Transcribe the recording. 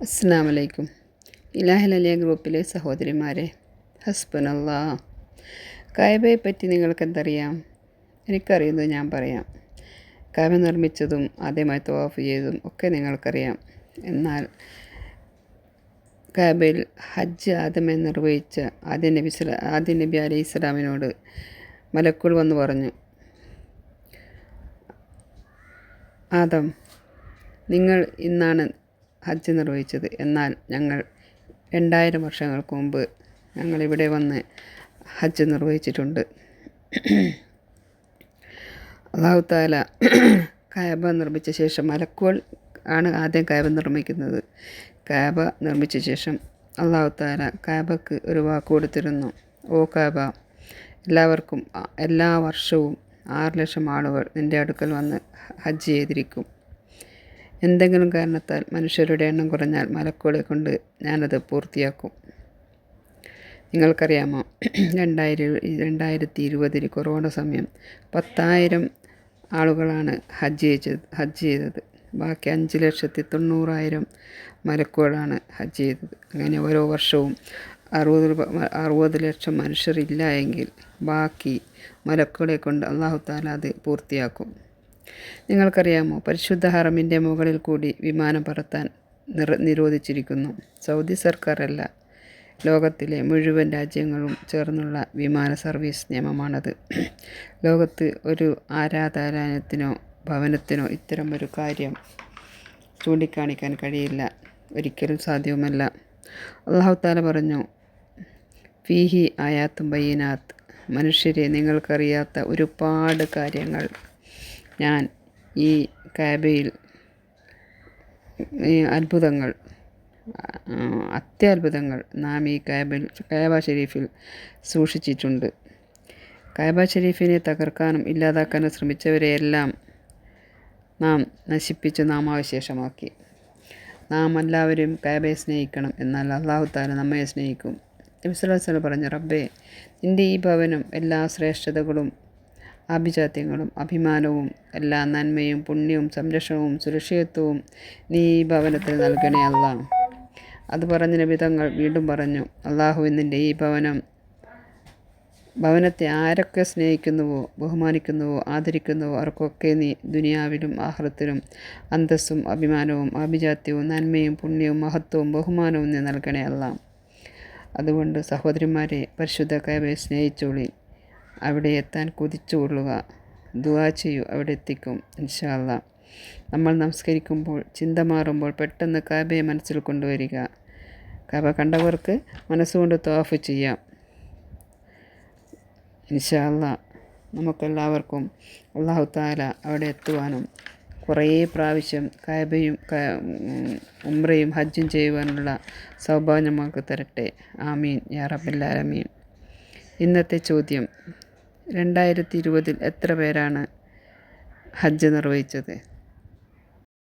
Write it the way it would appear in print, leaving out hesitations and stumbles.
അസ്സലാമു അലൈക്കും. ഇലാഹിലലിയ ഗ്രൂപ്പിലെ സഹോദരിമാരെ, ഹസ്ബുനല്ലാ. കഅബയെ പറ്റി നിങ്ങൾക്കെന്തറിയാം? എനിക്കറിയുന്നത് ഞാൻ പറയാം. കഅബ നിർമ്മിച്ചതും ആദ്യമായി തവാഫ് ചെയ്തതും ഒക്കെ നിങ്ങൾക്കറിയാം. എന്നാൽ കഅബയിൽ ഹജ്ജ് ആദ്യമായി നിർവഹിച്ച ആദ്യ നബി അലൈഹി സ്വലാമിനോട് മലക്കുകൾ വന്ന് പറഞ്ഞു, ആദം, നിങ്ങൾ ഇന്നാണ് ഹജ്ജ് നിർവഹിച്ചത്. എന്നാൽ ഞങ്ങൾ 2000 വർഷങ്ങൾക്ക് മുമ്പ് ഞങ്ങളിവിടെ വന്ന് ഹജ്ജ് നിർവഹിച്ചിട്ടുണ്ട്. അല്ലാഹു തആല കഅബ നിർമ്മിച്ച ശേഷം മലക്കുകൾ ആണ് ആദ്യം കഅബ നിർമ്മിക്കുന്നത്. കഅബ നിർമ്മിച്ച ശേഷം അല്ലാഹു തആല കഅബക്ക് ഒരു വാക്ക് കൊടുത്തിരുന്നു. ഓ കഅബ, എല്ലാവർക്കും എല്ലാ വർഷവും 6 ലക്ഷം ആളുകൾ നിൻ്റെ അടുക്കൽ വന്ന് ഹജ്ജ് ചെയ്തിരിക്കും. എന്തെങ്കിലും കാരണത്താൽ മനുഷ്യരുടെ എണ്ണം കുറഞ്ഞാൽ മലക്കുകളെ കൊണ്ട് ഞാനത് പൂർത്തിയാക്കും. നിങ്ങൾക്കറിയാമോ, 2020 കൊറോണ സമയം 10,000 ആളുകളാണ് ഹജ്ജ് ചെയ്തത്. ബാക്കി 5,90,000 മലക്കുകളാണ് ഹജ്ജ് ചെയ്തത്. അങ്ങനെ ഓരോ വർഷവും 60 ലക്ഷം മനുഷ്യരില്ല എങ്കിൽ ബാക്കി മലക്കുകളെ കൊണ്ട് അല്ലാഹു തആല അത് പൂർത്തിയാക്കും. നിങ്ങൾക്കറിയാമോ, പരിശുദ്ധ ഹറമിൻ്റെ മുകളിൽ കൂടി വിമാനം പറത്താൻ നിരോധിച്ചിരിക്കുന്നു. സൗദി സർക്കാരല്ല, ലോകത്തിലെ മുഴുവൻ രാജ്യങ്ങളും ചേർന്നുള്ള വിമാന സർവീസ് നിയമമാണത്. ലോകത്ത് ഒരു ആരാധനാലയത്തിനോ ഭവനത്തിനോ ഇത്തരം ഒരു കാര്യം ചൂണ്ടിക്കാണിക്കാൻ കഴിയില്ല, ഒരിക്കലും സാധ്യവുമല്ല. അല്ലാഹു തആല പറഞ്ഞു, ഫീഹി ആയാത്തും ബയ്യിനാത്ത്. മനുഷ്യരെ, നിങ്ങൾക്കറിയാത്ത ഒരുപാട് കാര്യങ്ങൾ ഞാൻ ഈ കഅബയിൽ അത്ഭുതങ്ങൾ, അത്യത്ഭുതങ്ങൾ നാം ഈ കഅബ ഷരീഫിൽ സൂക്ഷിച്ചിട്ടുണ്ട്. കഅബ ഷരീഫിനെ തകർക്കാനും ഇല്ലാതാക്കാനും ശ്രമിച്ചവരെയെല്ലാം നാം നശിപ്പിച്ച് നാമാവശേഷമാക്കി. നാം എല്ലാവരും കഅബയെ സ്നേഹിക്കണം, എന്നാൽ അല്ലാഹു തആല നമ്മെ സ്നേഹിക്കും. നബി സല്ലല്ലാഹു അലൈഹി വസല്ലം പറഞ്ഞു, റബ്ബേ, നിൻ്റെ ഈ ഭവനം എല്ലാ ശ്രേഷ്ഠതകളും ആഭിജാത്യങ്ങളും അഭിമാനവും എല്ലാ നന്മയും പുണ്യവും സംരക്ഷണവും സുരക്ഷിതത്വവും നീ ഈ ഭവനത്തിൽ നൽകണേ അല്ലാ. അത് പറഞ്ഞ നബി തങ്ങൾ വീണ്ടും പറഞ്ഞു, അല്ലാഹുവിൻ്റെ ഈ ഭവനത്തെ ആരൊക്കെ സ്നേഹിക്കുന്നുവോ ബഹുമാനിക്കുന്നുവോ ആദരിക്കുന്നുവോ അവർക്കൊക്കെ നീ ദുനിയാവിലും ആഖിറത്തിലും അന്തസ്സും അഭിമാനവും ആഭിജാത്യവും നന്മയും പുണ്യവും മഹത്വവും ബഹുമാനവും നീ നൽകണേ അല്ലാ. അതുകൊണ്ട് സഹോദരിമാരെ, പരിശുദ്ധ കഅബയെ സ്നേഹിച്ചോളി, അവിടെ എത്താൻ കൊതിച്ചുകൊള്ളുക, ദുആ ചെയ്യൂ, അവിടെ എത്തിക്കും ഇൻഷാ അല്ലാ. നമ്മൾ നമസ്കരിക്കുമ്പോൾ ചിന്ത മാറുമ്പോൾ പെട്ടെന്ന് കഅബയെ മനസ്സിൽ കൊണ്ടുവരിക. കഅബ കണ്ടവർക്ക് മനസ്സുകൊണ്ട് തവാഫ് ചെയ്യാം ഇൻഷാ അല്ലാ. നമുക്കെല്ലാവർക്കും അല്ലാഹു തആല അവിടെ എത്തുവാനും കുറേ പ്രാവശ്യം കഅബയും ഉംറയും ഹജ്ജും ചെയ്യുവാനുള്ള സൗഭാഗ്യം നമുക്ക് തരട്ടെ. ആമീൻ യാ റബ്ബൽ ആലമീൻ. ഇന്നത്തെ ചോദ്യം, 2020 എത്ര പേരാണ് ഹജ്ജ് നിർവഹിച്ചത്?